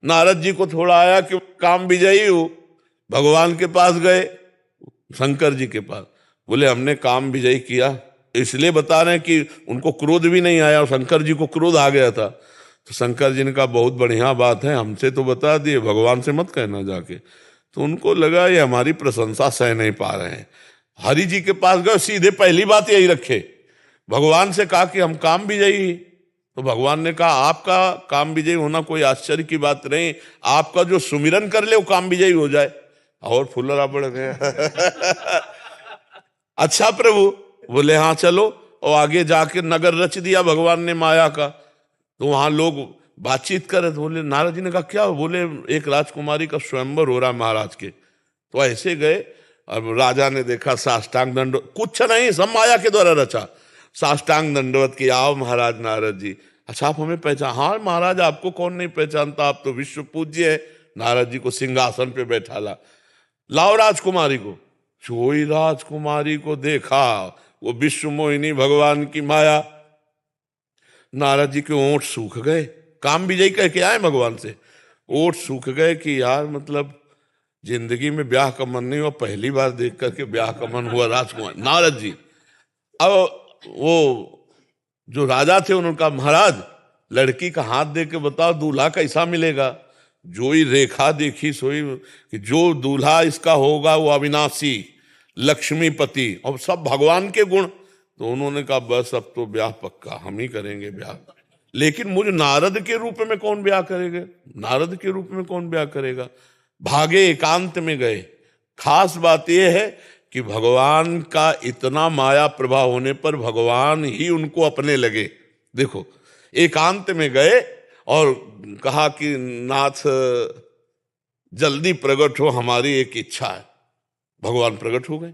नारद जी को थोड़ा आया कि काम विजयी हो, भगवान के पास गए, शंकर जी के पास, बोले हमने काम विजयी किया। इसलिए बता रहे हैं कि उनको क्रोध भी नहीं आया और शंकर जी को क्रोध आ गया था। तो शंकर जी ने कहा बहुत बढ़िया बात है, हमसे तो बता दिए, भगवान से मत कहना जाके। तो उनको लगा ये हमारी प्रशंसा सह नहीं पा रहे हैं। हरि जी के पास गए, सीधे पहली बात यही रखे, भगवान से कहा कि हम काम विजयी। तो भगवान ने कहा आपका काम विजयी होना कोई आश्चर्य की बात नहीं, आपका जो सुमिरन कर ले वो काम विजयी हो जाए। और फुलरा बढ़ गया। अच्छा प्रभु, बोले हाँ चलो। और आगे जाके नगर रच दिया भगवान ने माया का। तो वहां लोग बातचीत कर रहे थे, बोले नारद जी ने कहा क्या? बोले एक राजकुमारी का स्वयंवर हो रहा महाराज के। तो ऐसे गए, अब राजा ने देखा, साष्टांग दंडवत, कुछ नहीं सब माया के द्वारा रचा, साष्टांग दंडवत किया, आओ महाराज नारद जी। अच्छा आप हमें पहचान? हाँ महाराज आपको कौन नहीं पहचानता, आप तो विश्व पूज्य है। नारद जी को सिंहासन पे बैठा ला, लाओ राजकुमारी को। चोई राजकुमारी को देखा, वो विश्व मोहिनी भगवान की माया। नारद जी के ओंठ सूख गए, काम विजयी कह के आए भगवान से, ओंठ सूख गए कि यार मतलब जिंदगी में ब्याह का मन नहीं हुआ, पहली बार देख करके ब्याह का मन हुआ राजकुमार नारद जी। अब वो जो राजा थे उन्होंने कहा महाराज लड़की का हाथ दे के बताओ दूल्हा कैसा मिलेगा। जो ही रेखा देखी सोई कि जो दूल्हा इसका होगा वो अविनाशी लक्ष्मीपति और सब भगवान के गुण। तो उन्होंने कहा बस अब तो ब्याह पक्का, हम ही करेंगे ब्याह। लेकिन मुझे नारद के रूप में कौन ब्याह करेगा, नारद के रूप में कौन ब्याह करेगा। भागे एकांत में गए। खास बात यह है कि भगवान का इतना माया प्रभाव होने पर भगवान ही उनको अपने लगे। देखो एकांत में गए और कहा कि नाथ जल्दी प्रकट हो, हमारी एक इच्छा है। भगवान प्रकट हो गए।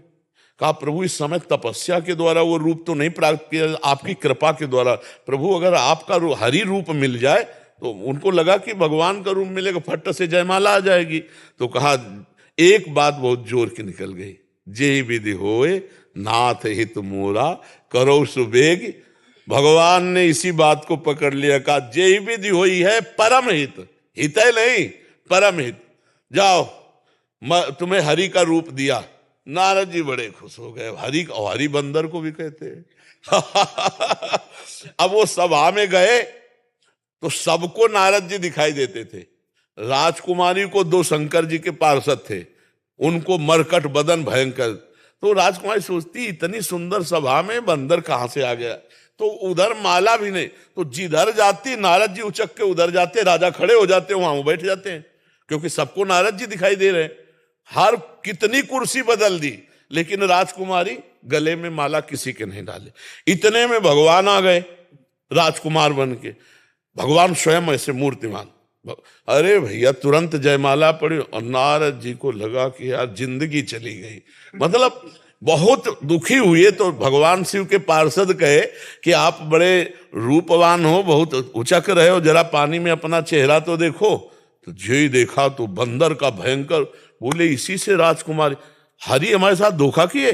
कहा प्रभु इस समय तपस्या के द्वारा वो रूप तो नहीं प्राप्त किया, आपकी कृपा के द्वारा। प्रभु अगर आपका हरि रूप मिल जाए, तो उनको लगा कि भगवान का रूप मिलेगा फट से जयमाला आ जाएगी। तो कहा एक बात बहुत जोर की निकल गई, जे विधि होए नाथ हित मोरा करो सुबेग। भगवान ने इसी बात को पकड़ लिया, कहा जे विधि हुई है परम हित, हित है नहीं परम हित, जाओ तुम्हें हरि का रूप दिया। नारद जी बड़े खुश हो गए, हरि और हरि बंदर को भी कहते हैं। अब वो सभा में गए तो सबको नारद जी दिखाई देते थे। राजकुमारी को दो शंकर जी के पार्षद थे, उनको मरकट बदन भयंकर। तो राजकुमारी सोचती इतनी सुंदर सभा में बंदर कहां से आ गया। तो उधर माला भी नहीं, तो जिधर जाती नारद जी उचक के उधर जाते, राजा खड़े हो जाते वहां वो बैठ जाते हैं, क्योंकि सबको नारद जी दिखाई दे रहे हैं। हर कितनी कुर्सी बदल दी, लेकिन राजकुमारी गले में माला किसी के नहीं डाले। इतने में भगवान आ गए राजकुमार बन के, भगवान स्वयं ऐसे मूर्तिमान। अरे भैया तुरंत जयमाला पड़ी और नारद जी को लगा कि यार जिंदगी चली गई, मतलब बहुत दुखी हुए। तो भगवान शिव के पार्षद कहे कि आप बड़े रूपवान हो, बहुत उचक रहे हो, जरा पानी में अपना चेहरा तो देखो। तो जो ही देखा तो बंदर का भयंकर। बोले इसी से राजकुमारी, हरि हमारे साथ धोखा किए,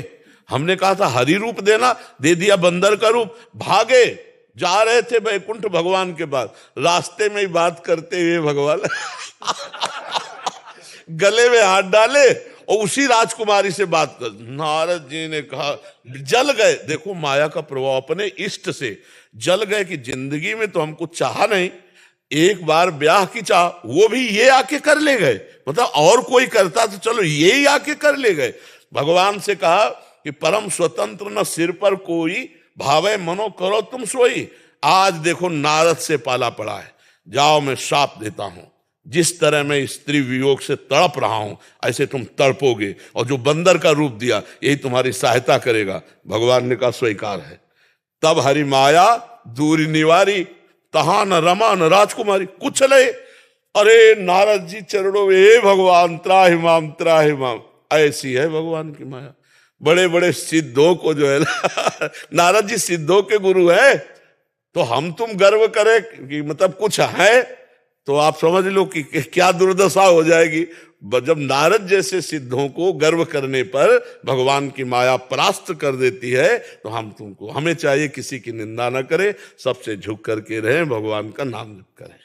हमने कहा था हरि रूप देना, दे दिया बंदर का रूप। भागे, जा रहे थे वैकुंठ भगवान के पास, रास्ते में ही बात करते हुए भगवान गले में हाथ डाले और उसी राजकुमारी से बात कर। नारद जी ने कहा जल गए। देखो माया का प्रभाव, अपने इष्ट से जल गए कि जिंदगी में तो हमको चाहा नहीं, एक बार ब्याह की चाह, वो भी ये आके कर ले गए। मतलब और कोई करता तो चलो, ये ही आके कर ले गए। भगवान से कहा कि परम स्वतंत्र न सिर पर कोई, भावे मनो करो तुम सोई। आज देखो नारद से पाला पड़ा है, जाओ मैं शाप देता हूं, जिस तरह मैं स्त्री वियोग से तड़प रहा हूं ऐसे तुम तड़पोगे, और जो बंदर का रूप दिया यही तुम्हारी सहायता करेगा। भगवान ने कहा स्वीकार है। तब हरि माया दूरी निवारी, तहा न रमा न राजकुमारी कुछ ले। अरे नारद जी चरणों में, हे भगवान त्राहि माम त्राहि माम। ऐसी है भगवान की माया। बड़े बड़े सिद्धों को जो है ना, नारद जी सिद्धों के गुरु है, तो हम तुम गर्व करें कि मतलब कुछ है, तो आप समझ लो कि क्या दुर्दशा हो जाएगी। जब नारद जैसे सिद्धों को गर्व करने पर भगवान की माया परास्त कर देती है, तो हमें चाहिए किसी की निंदा न करें, सबसे झुक करके रहें, भगवान का नाम जप करें।